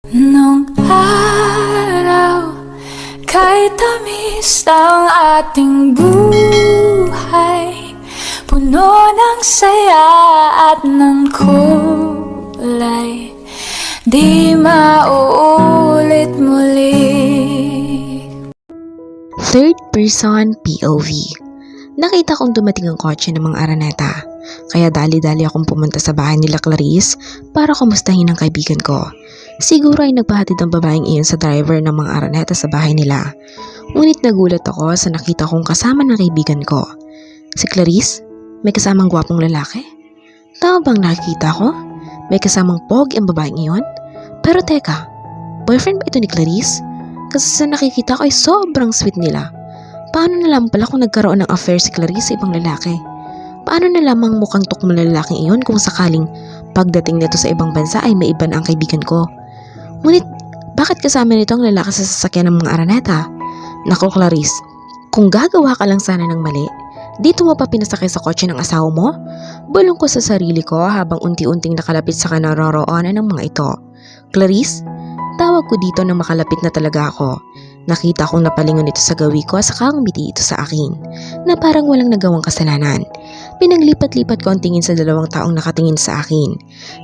Nung araw, kahit tamis ang ating buhay, puno ng saya at ng kulay, di mauulit muli. Third person POV. Nakita kong dumating ang kotse ng mga Araneta, kaya dali-dali akong pumunta sa bahay nila Clarice para kumustahin ang kaibigan ko. Siguro ay nagpahatid ang babaeng iyon sa driver ng mga Araneta sa bahay nila. Ngunit nagulat ako sa nakita kong kasama ng kaibigan ko. Si Clarice? May kasamang gwapong lalaki? Tama bang nakikita ko? May kasamang pogi ang babaeng iyon? Pero teka, boyfriend ba ito ni Clarice? Kasi sa nakikita ko ay sobrang sweet nila. Paano na lang pala kung nagkaroon ng affair si Clarice sa ibang lalaki? Paano na lamang mukhang tukmo na lalaking iyon kung sakaling pagdating nito sa ibang bansa ay may iba na ang kaibigan ko? Ngunit, bakit kasama nito ang lalaki sa sasakyan ng mga Araneta? Naku Clarice, kung gagawa ka lang sana ng mali, dito mo pa pinasakay sa kotse ng asawa mo? Bulong ko sa sarili ko habang unti-unting nakalapit sa kanaroroonan ng mga ito. Clarice, tawag ko dito nang makalapit na talaga ako. Nakita kong napalingon ito sa gawi ko sa ngumiti ito sa akin, na parang walang nagawang kasalanan. Pinaglipat-lipat ko ang tingin sa dalawang taong nakatingin sa akin.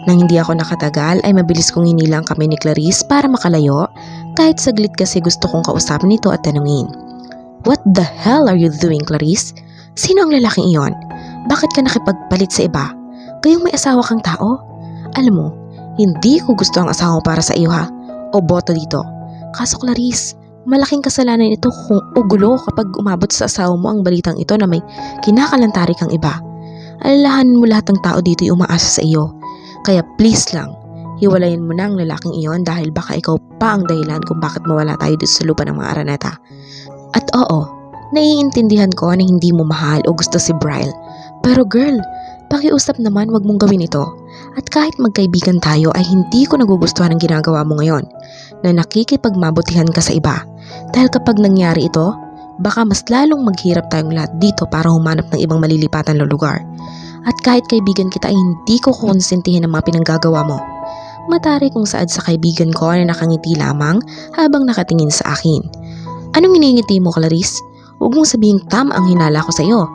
Nang hindi ako nakatagal ay mabilis kong hinilang kami ni Clarice para makalayo, kahit saglit kasi gusto kong kausapin ito at tanungin. What the hell are you doing, Clarice? Sino ang lalaking iyon? Bakit ka nakipagpalit sa iba? Gayong may asawa kang tao? Alam mo, hindi ko gusto ang asawa para sa iyo ha, o boto dito. Kaso Clarice, malaking kasalanan ito kung ugulo kapag umabot sa asawa mo ang balitang ito na may kinakalantari kang iba. Alalahanin mo lahat ng tao dito ay umaasa sa iyo. Kaya please lang, hiwalayan mo na ang lalaking iyon dahil baka ikaw pa ang dahilan kung bakit mawala tayo dito sa lupa ng mga Araneta. At oo, naiintindihan ko na hindi mo mahal o gusto si Bryle. Pero girl, pakiusap naman wag mong gawin ito. At kahit magkaibigan tayo ay hindi ko nagugustuhan ang ginagawa mo ngayon, na nakikipagmabutihan ka sa iba. Dahil kapag nangyari ito, baka mas lalong maghirap tayong lahat dito para humanap ng ibang malilipatan na lugar. At kahit kaibigan kita ay hindi ko konsentihin ang mga pinanggagawa mo. Matari kung saad sa kaibigan ko na nakangiti lamang habang nakatingin sa akin. Anong iningiti mo, Clarice? Huwag mong sabihing tama ang hinala ko sa iyo.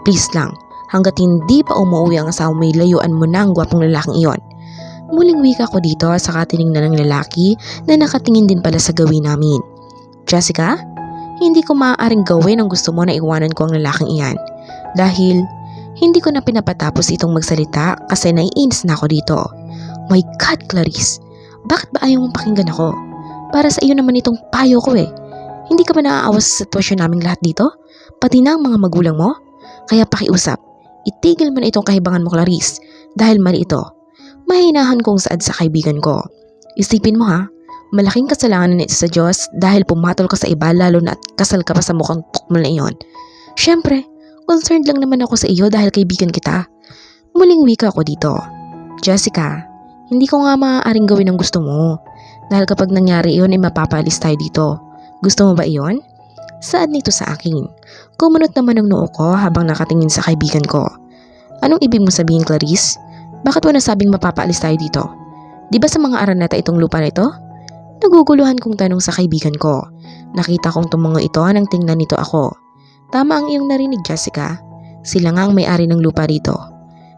Please lang, hanggat hindi pa umuwi ang asawa mo, layuan mo na ang gwapong lalaking iyon. Muling wika ko dito sa katiningnan ng lalaki na nakatingin din pala sa gawin namin. Jessica, hindi ko maaaring gawin ang gusto mo na iwanan ko ang lalaking iyan. Dahil hindi ko na pinapatapos itong magsalita kasi naiinis na ako dito. My God, Clarice, bakit ba ayaw mong pakinggan ako? Para sa iyo naman itong payo ko eh. Hindi ka ba naaawa sa sitwasyon naming lahat dito? Pati na ang mga magulang mo? Kaya pakiusap, itigil mo na itong kahibangan mo, Clarice, dahil mali ito. Mahinahan kong saad sa kaibigan ko. Isipin mo ha, malaking kasalanan nito sa Diyos dahil pumatol ka sa iba lalo na at kasal ka pa sa mukhang tukmol na iyon. Siyempre, concerned lang naman ako sa iyo dahil kaibigan kita. Muling wika ako dito. Jessica, hindi ko nga maaaring gawin ang gusto mo. Dahil kapag nangyari iyon ay mapapalis tayo dito. Gusto mo ba iyon? Saad nito sa akin. Kumunot naman ang noo ko habang nakatingin sa kaibigan ko. Anong ibig mo sabihin, Clarice? Bakit mo nasabing mapapaalis tayo dito? Di ba sa mga Araneta itong lupa na ito? Naguguluhan kong tanong sa kaibigan ko. Nakita kong tumungo ito nang tingnan nito ako. Tama ang iyong narinig, Jessica. Sila nga ang may-ari ng lupa dito.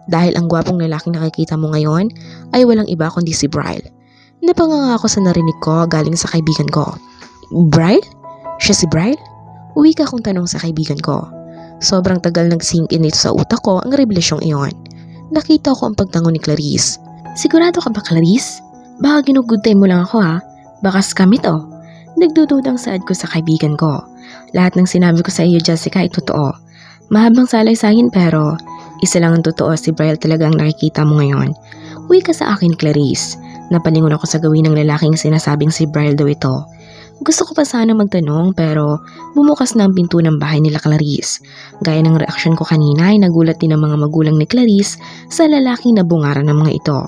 Dahil ang gwapong lalaking nakikita mo ngayon ay walang iba kundi si Bryle. Napanganga ako sa narinig ko galing sa kaibigan ko. Bryle? Siya si Bryle? Uwi ka kong tanong sa kaibigan ko. Sobrang tagal nag-sink in ito sa utak ko ang revelasyong iyon. Nakita ko ang pagtango ni Clarice. Sigurado ka ba, Clarice? Baka ginugudtay mo lang ako ha? Baka scam ito. Nagdududang saad ko sa kaibigan ko. Lahat ng sinabi ko sa iyo, Jessica, ay totoo. Mahabang salaysay pero isa lang ang totoo, si Bryle talaga ang nakikita mo ngayon. Uwi ka sa akin, Clarice. Napalingon ako sa gawin ng lalaking sinasabing si Bryle daw ito. Gusto ko pa sana magtanong pero bumukas na ang pinto ng bahay nila Clarice. Gaya ng reaksyon ko kanina ay nagulat din ang mga magulang ni Clarice sa lalaking nabungaran ng mga ito.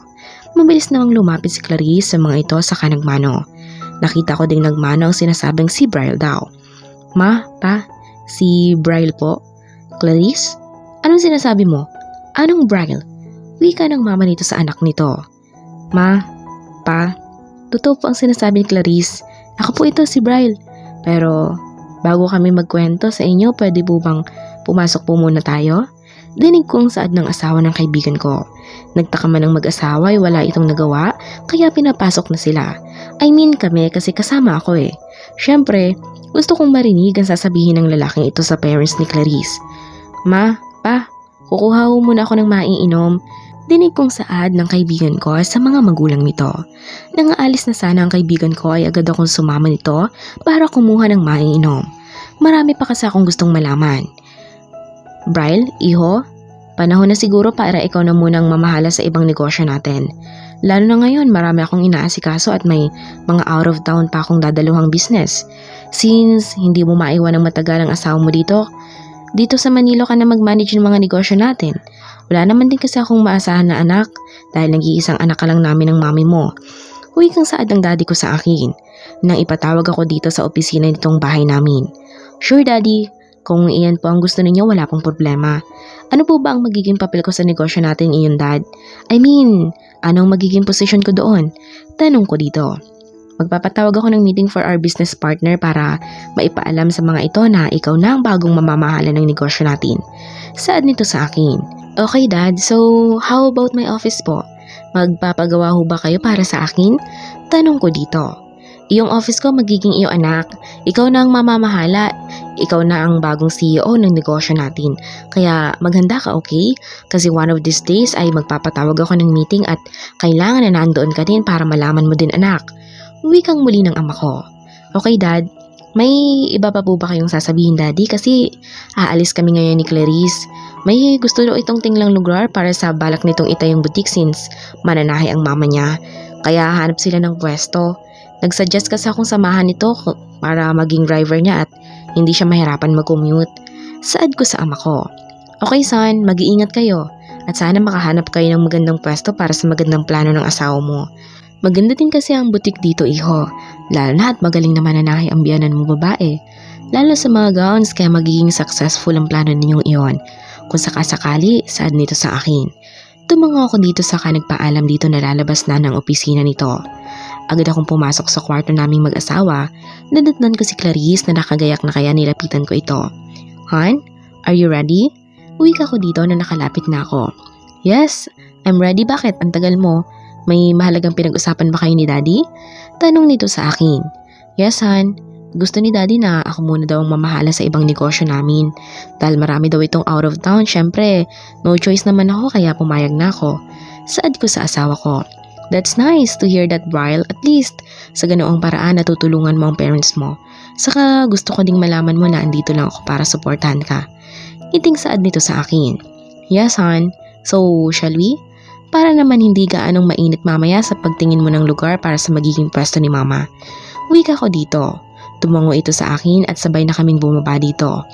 Mabilis namang lumapit si Clarice sa mga ito sa kanagmano. Nakita ko ding nagmano ang sinasabing si Bryle daw. Ma, pa, si Bryle po. Clarice, anong sinasabi mo? Anong Bryle? Wika ng mama nito sa anak nito. Ma, pa, totoo po ang sinasabi ni Clarice. Ako po ito, si Bryle. Pero bago kami magkwento sa inyo, pwede po bang pumasok po muna tayo? Dinig ko ang saad ng asawa ng kaibigan ko. Nagtaka man ang mag-asawa ay wala itong nagawa, kaya pinapasok na sila. I mean kami kasi kasama ako eh. Siyempre, gusto kong marinig ang sasabihin ng lalaking ito sa parents ni Clarice. Ma, pa, kukuha ko muna ako ng maiinom. Dinig kong saad ng kaibigan ko sa mga magulang nito. Nang aalis na sana ang kaibigan ko ay agad akong sumama nito para kumuha ng maiinom. Marami pa kasi akong gustong malaman. Bryle, iho, panahon na siguro para ikaw na munang mamahala sa ibang negosyo natin. Lalo na ngayon marami akong inaasikaso at may mga out of town pa akong dadaluhang business. Since hindi mo maiwan ng matagal ang asawa mo dito sa Manila ka na mag-manage ng mga negosyo natin. Wala naman din kasi akong maasahan na anak dahil nag-iisang anak ka lang namin ng mami mo. Huwi kang saad ng daddy ko sa akin nang ipatawag ako dito sa opisina nitong bahay namin. Sure daddy, kung iyan po ang gusto ninyo wala pong problema. Ano po ba ang magiging papel ko sa negosyo natin iyon dad? I mean, anong magiging position ko doon? Tanong ko dito. Magpapatawag ako ng meeting for our business partner para maipaalam sa mga ito na ikaw na ang bagong mamamahala ng negosyo natin. Saad nito sa akin. Okay dad, so how about my office po? Magpapagawa ho ba kayo para sa akin? Tanong ko dito. Iyong office ko magiging iyo anak. Ikaw na ang mamamahala. Ikaw na ang bagong CEO ng negosyo natin. Kaya maghanda ka, okay? Kasi one of these days ay magpapatawag ako ng meeting at kailangan na nandoon ka din para malaman mo din anak. Uwi kang muli ng ama ko. Okay dad, may iba pa po ba kayong sasabihin daddy? Kasi aalis kami ngayon ni Clarice. May gusto daw itong tinglang lugar para sa balak nitong itayong boutique since mananahe ang mama niya. Kaya hanap sila ng pwesto. Nagsuggest kasi akong samahan nito para maging driver niya at hindi siya mahirapan mag-commute. Saad ko sa ama ko. Okay son, mag-iingat kayo at sana makahanap kayo ng magandang pwesto para sa magandang plano ng asawa mo. Maganda din kasi ang boutique dito iho, lalo na at magaling na mananahe ang biyanan mo babae. Lalo sa mga gowns kaya magiging successful ang plano ninyong iyon. Kung sakasakali, saad nito sa akin. Tumango ako dito saka nagpaalam dito na lalabas na ng opisina nito. Agad akong pumasok sa kwarto naming mag-asawa, nadatnan ko si Clarice na nakagayak na kaya nilapitan ko ito. Han, are you ready? Uwi ka ko dito na nakalapit na ako. Yes, I'm ready. Bakit? Ang tagal mo. May mahalagang pinag-usapan ba kayo ni Daddy? Tanong nito sa akin. Yes, Han. Gusto ni Daddy na ako muna daw ang mamahala sa ibang negosyo namin. Dahil marami daw itong out of town, syempre, no choice naman ako kaya pumayag na ako. Saad ko sa asawa ko. That's nice to hear that, Bryle. At least, sa ganoong paraan natutulungan mo ang parents mo. Saka gusto ko ding malaman mo na andito lang ako para supportahan ka. Iting saad nito sa akin. Yes, Han. So, shall we? Para naman hindi gaanong mainit mamaya sa pagtingin mo ng lugar para sa magiging pwesto ni Mama. Wika ko dito. Tumango ito sa akin at sabay na kaming bumaba dito.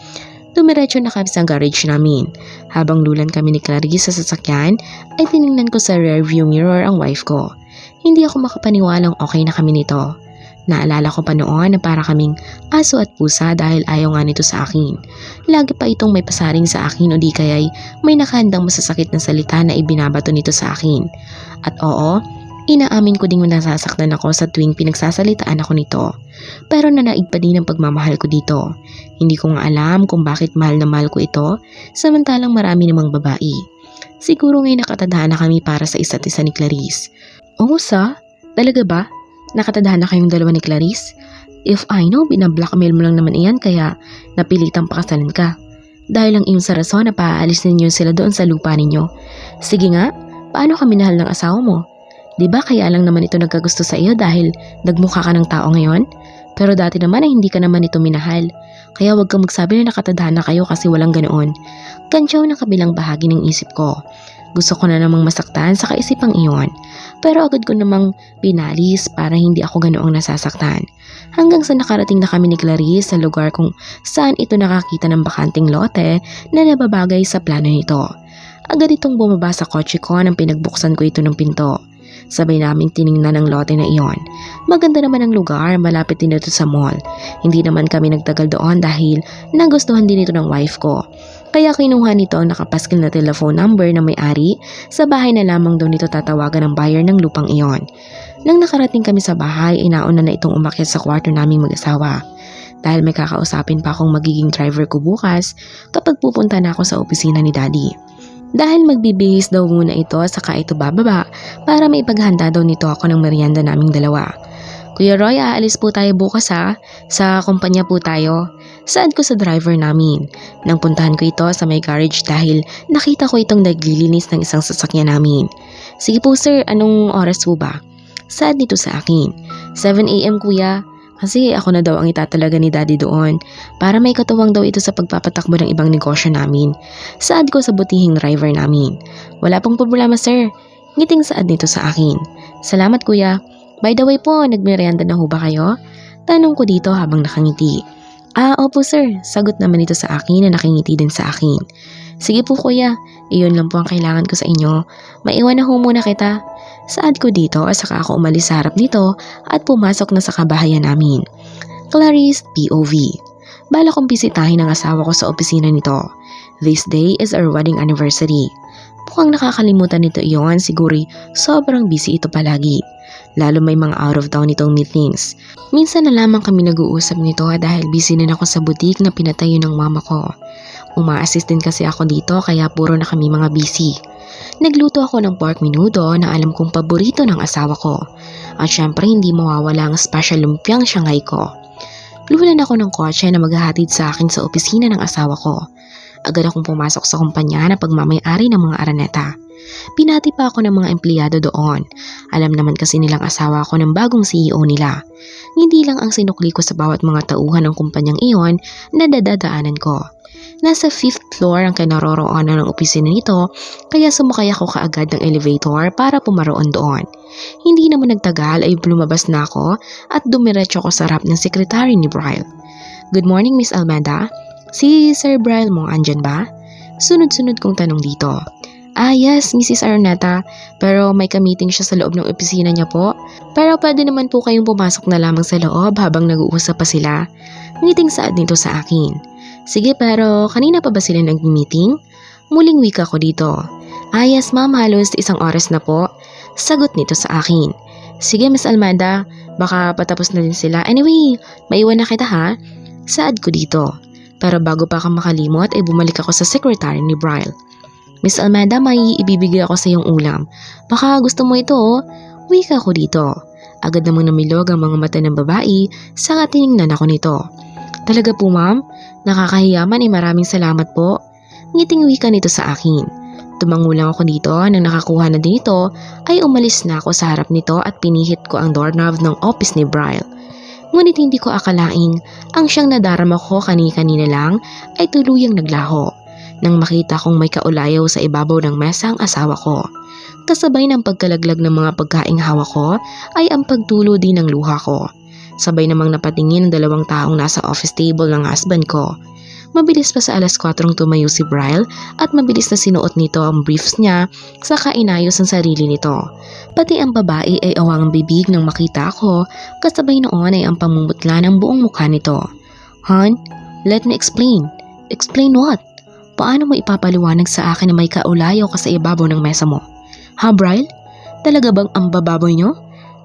Dumiretso na kami sa garage namin. Habang lulan kami ni Clarice sa sasakyan, ay tiningnan ko sa rearview mirror ang wife ko. Hindi ako makapaniwalang okay na kami nito. Naalala ko pa noon na para kaming aso at pusa dahil ayaw nga nito sa akin. Lagi pa itong may pasaring sa akin o di kaya'y may nakahandang masasakit na salita na ibinabato nito sa akin. At oo, inaamin ko ding nasasaktan ako sa tuwing pinagsasalitaan ako nito. Pero nanaig pa din ang pagmamahal ko dito. Hindi ko nga alam kung bakit mahal na mahal ko ito, samantalang marami namang babae. Siguro ngay nakatadhana kami para sa isa't isa ni Clarice. Oo sa? Talaga ba? Nakatadhana kayong dalawa ni Clarice? If I know, binablockmail mo lang naman iyan kaya napilitang pakasalan ka. Dahil lang iyon sa rason na paaalis ninyo sila doon sa lupa ninyo. Sige nga, paano ka minahal ng asawa mo? Diba kaya lang naman ito nagkagusto sa iyo dahil nagmukha ka ng tao ngayon? Pero dati naman ay hindi ka naman ito minahal. Kaya wag kang magsabi na nakatadhana kayo kasi walang ganoon. Kantsaw ng kabilang bahagi ng isip ko. Gusto ko na namang masaktan sa kaisipang iyon. Pero agad ko namang pinalis para hindi ako ganoong nasasaktan. Hanggang sa nakarating na kami ni Clarice sa lugar kung saan ito nakakita ng bakanting lote na nababagay sa plano nito. Agad itong bumaba sa kotse ko nang pinagbuksan ko ito ng pinto. Sabay naming tiningnan ang lote na iyon. Maganda naman ang lugar, malapit din ito sa mall. Hindi naman kami nagtagal doon dahil nagustuhan din ito ng wife ko. Kaya kinuha nito ang nakapaskil na telephone number na may-ari, sa bahay na lamang daw nito tatawagan ng buyer ng lupang iyon. Nang nakarating kami sa bahay, inauna na itong umakyat sa kwarto naming mag-asawa. Dahil may kakausapin pa akong magiging driver ko bukas kapag pupunta na ako sa opisina ni Daddy. Dahil magbibihis daw muna ito saka ito bababa para may paghanda daw nito ako ng merienda naming dalawa. Kuya Roy, aalis po tayo bukas ha. Sa kumpanya po tayo. Saad ko sa driver namin. Nang puntahan ko ito sa may garage dahil nakita ko itong naglilinis ng isang sasakyan namin. Sige po sir, anong oras po ba? Saad nito sa akin. 7 AM kuya. Kasi ako na daw ang itatalaga ni Daddy doon para may katuwang daw ito sa pagpapatakbo ng ibang negosyo namin. Saad ko sa butihing driver namin. Wala pong problema sir. Ngiting saad nito sa akin. Salamat kuya. By the way po, nagmerienda na ho ba kayo? Tanong ko dito habang nakangiti. Opo sir. Sagot naman ito sa akin na nakingiti din sa akin. Sige po kuya, iyon lang po ang kailangan ko sa inyo. Maiwan na ho muna kita. Saad ko dito at saka ako umalis sa harap nito at pumasok na sa kabahayan namin. Clarice POV. Bala kong bisitahin ang asawa ko sa opisina nito. This day is our wedding anniversary. Mukhang nakakalimutan nito iyon, siguro sobrang busy ito palagi. Lalo may mga out of town nitong meetings. Minsan na lamang kami nag-uusap nito dahil busy na ako sa butik na pinatayo ng mama ko. Uma-assist din kasi ako dito kaya puro na kami mga busy. Nagluto ako ng pork menudo na alam kong paborito ng asawa ko. At syempre hindi mawawala ang special lumpiang Shanghai ko. Lunan ako ng kotse na maghahatid sa akin sa opisina ng asawa ko. Agad akong pumasok sa kumpanya na pagmamay-ari ng mga Araneta. Pinati pa ako ng mga empleyado doon. Alam naman kasi nilang asawa ko ng bagong CEO nila. Hindi lang ang sinukli ko sa bawat mga tauhan ng kumpanyang iyon na dadadaanan ko. Nasa 5th floor ang kinaroroonan ng opisina nito kaya sumakay ako kaagad ng elevator para pumaroon doon. Hindi naman nagtagal ay lumabas na ako at dumiretso ko sa harap ng sekretary ni Bryle. Good morning Miss Almeda. Si Sir Bryle mo andyan ba? Sunod-sunod kong tanong dito. Yes, Mrs. Araneta, pero may ka-meeting siya sa loob ng opisina niya po. Pero pwede naman po kayong pumasok na lamang sa loob habang nag-uusap pa sila. Ngiting saad nito sa akin. Sige, pero kanina pa ba sila nag-meeting? Muling wika ko dito. Yes ma'am, halos 1 oras na po. Sagot nito sa akin. Sige Miss Almeda, baka patapos na din sila. Anyway, maiwan na kita ha. Saad ko dito. Pero bago pa ako makalimot ay bumalik ako sa secretary ni Bryle. Miss Almeda, may ibibigay ako sa iyong ulam. Baka gusto mo ito oh. Wika ko dito. Agad namang namilog ang mga mata ng babae, saka tiningnan ako nito. Talaga po ma'am? Nakakahiyaman maraming salamat po. Ngiting wika nito sa akin. Tumango lang ako dito nang nakakuha na dito ay umalis na ako sa harap nito at pinihit ko ang doorknob ng office ni Bryle. Ngunit hindi ko akalaing ang siyang nadarama ko kani-kanina lang ay tuluyang naglaho. Nang makita kong may kaulayaw sa ibabaw ng mesa ang asawa ko. Kasabay ng pagkalaglag ng mga pagkaing hawak ko ay ang pagtulo din ng luha ko. Sabay namang napatingin ang 2 taong nasa office table ng husband ko. Mabilis pa sa 4:00 tumayo si Bryle at mabilis na sinuot nito ang briefs niya saka inayos ang sarili nito. Pati ang babae ay awang bibig nang makita ako kasabay noon ay ang pamumutla ng buong mukha nito. Hon, let me explain. Explain what? Paano mo ipapaliwanag sa akin na may kaulayaw ka sa ibabaw ng mesa mo? Ha, Bryle? Talaga bang ang bababoy nyo?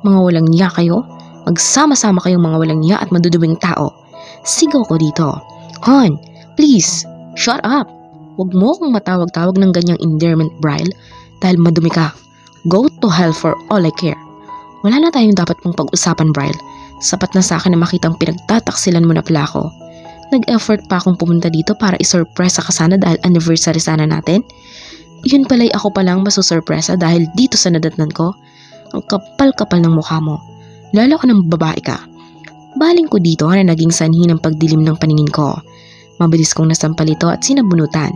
Mga walang niya kayo? Magsama-sama kayong mga walang niya at madudubing tao. Sigaw ko dito. Hon, please, shut up. Huwag mo akong matawag-tawag ng ganyang endearment, Bryle, dahil madumi ka. Go to hell for all I care. Wala na tayong dapat pong pag-usapan, Bryle. Sapat na sa akin na makitang pinagtataksilan mo na pala ako. Nag-effort pa akong pumunta dito para isurpresa ka sana dahil anniversary sana natin. Yun pala'y ako palang masusurpresa dahil dito sa nadatnan ko. Ang kapal-kapal ng mukha mo. Lalo ka ng babae ka. Baling ko dito na naging sanhi ng pagdilim ng paningin ko. Mabilis kong nasampal ito at sinabunutan.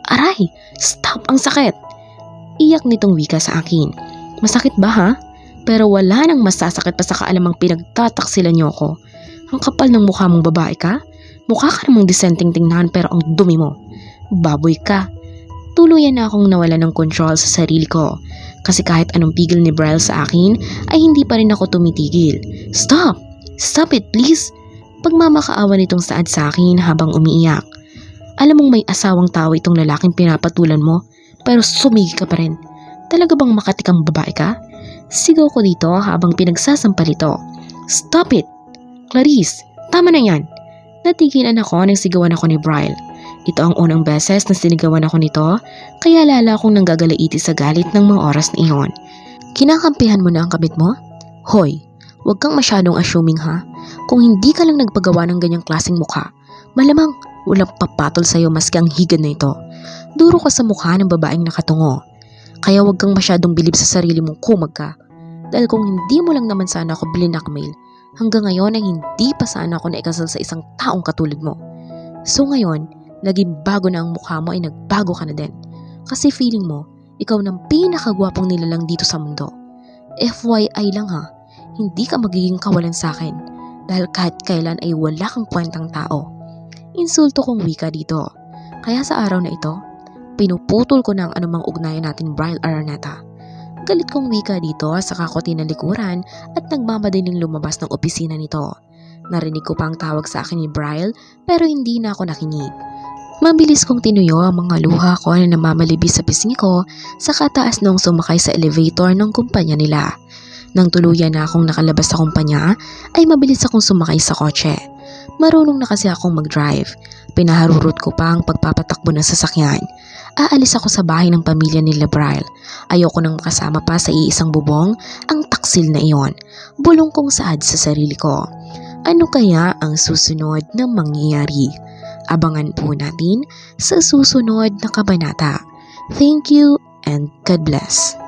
Aray! Stop! Ang sakit! Iyak nitong wika sa akin. Masakit ba ha? Pero wala nang masasakit pa sa kaalamang pinagtataksilan niyo ako. Ang kapal ng mukha mong babae ka? Mukha ka namang disenteng tingnan pero ang dumi mo. Baboy ka. Tuluyan na akong nawala ng control sa sarili ko. Kasi kahit anong pigil ni Bryle sa akin ay hindi pa rin ako tumitigil. Stop! Stop it please! Pagmamakaawa nitong saad sa akin habang umiiyak. Alam mong may asawang tao itong lalaking pinapatulan mo, pero sumigi ka pa rin. Talaga bang makatikang babae ka? Sigaw ko dito habang pinagsasampal ito. Stop it! Clarice, tama na yan. Natigilan ako nang sigawan ako ni Bryle. Ito ang unang beses na sinigawan ako nito, kaya lala akong nanggagalaiti sa galit ng mga oras na iyon. Kinakampihan mo na ang kabit mo? Hoy, huwag kang masyadong assuming ha. Kung hindi ka lang nagpagawa ng ganyang klaseng mukha, malamang walang papatol sa'yo maski ang higad na ito. Duro ka sa mukha ng babaeng nakatungo. Kaya huwag kang masyadong bilib sa sarili mong kumag ka. Dahil kung hindi mo lang naman sana ako binakmail, hanggang ngayon ay hindi pa sana ako naikasal sa isang taong katulad mo. So ngayon, naging bago na ang mukha mo ay nagbago ka na din. Kasi feeling mo, ikaw ng pinakagwapong nilalang dito sa mundo. FYI lang ha, hindi ka magiging kawalan sa akin. Dahil kahit kailan ay wala kang kwentang tao. Insulto kong wika dito. Kaya sa araw na ito, pinuputol ko na ang anumang ugnayan natin Bryle Araneta. Galit kong wika dito sa kakote ng likuran at nagmamadaling lumabas ng opisina nito. Narinig ko pa ang tawag sa akin ni Bryle pero hindi na ako nakinig. Mabilis kong tinuyo ang mga luha ko na namamalibis sa pisngi ko sa kataas nung sumakay sa elevator ng kumpanya nila. Nang tuluyan na akong nakalabas sa kumpanya, ay mabilis akong sumakay sa kotse. Marunong na kasi akong mag-drive. Pinaharurot ko pa ang pagpapatakbo ng sasakyan. Aalis ako sa bahay ng pamilya ni Bryle. Ayoko nang makasama pa sa iisang bubong ang taksil na iyon. Bulong kong saad sa sarili ko. Ano kaya ang susunod na mangyayari? Abangan po natin sa susunod na kabanata. Thank you and God bless.